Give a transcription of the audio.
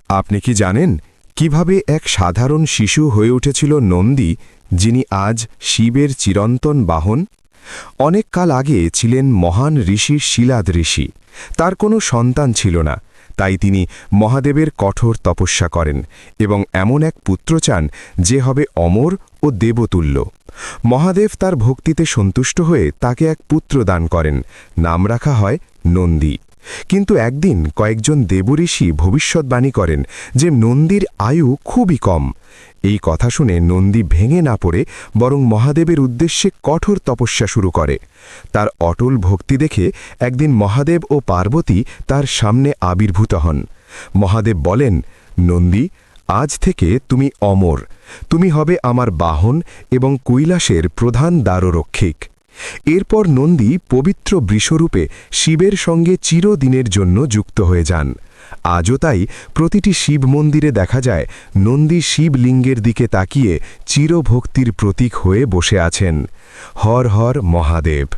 আপনি কি জানেন কিভাবে এক সাধারণ শিশু হয়ে উঠেছিল নন্দী, যিনি আজ শিবের চিরন্তন বাহন? অনেক কাল আগে ছিলেন মহান ঋষি শিলাদ ঋষি। তার কোনো সন্তান ছিল না, তাই তিনি মহাদেবের কঠোর তপস্যা করেন এবং এমন এক পুত্র চান যে হবে অমর ও দেবতুল্য। মহাদেব তার ভক্তিতে সন্তুষ্ট হয়ে তাকে এক পুত্র দান করেন। নাম রাখা হয় নন্দী। কিন্তু একদিন কয়েকজন দেবঋষি ভবিষ্যৎবাণী করেন যে নন্দীর আয়ু খুবই কম। এই কথা শুনে নন্দী ভেঙে না পড়ে বরং মহাদেবের উদ্দেশ্যে কঠোর তপস্যা শুরু করে। তার অটল ভক্তি দেখে একদিন মহাদেব ও পার্বতী তার সামনে আবির্ভূত হন। মহাদেব বলেন, নন্দী, আজ থেকে তুমি অমর। তুমি হবে আমার বাহন এবং কৈলাসের প্রধান দ্বাররক্ষিক। এরপর নন্দী পবিত্র বৃষরূপে শিবের সঙ্গে চিরদিনের জন্য যুক্ত হয়ে যান। আজও তাই প্রতিটি শিব মন্দিরে দেখা যায় নন্দী শিবলিঙ্গের দিকে তাকিয়ে চিরভক্তির প্রতীক হয়ে বসে আছেন। হর হর মহাদেব।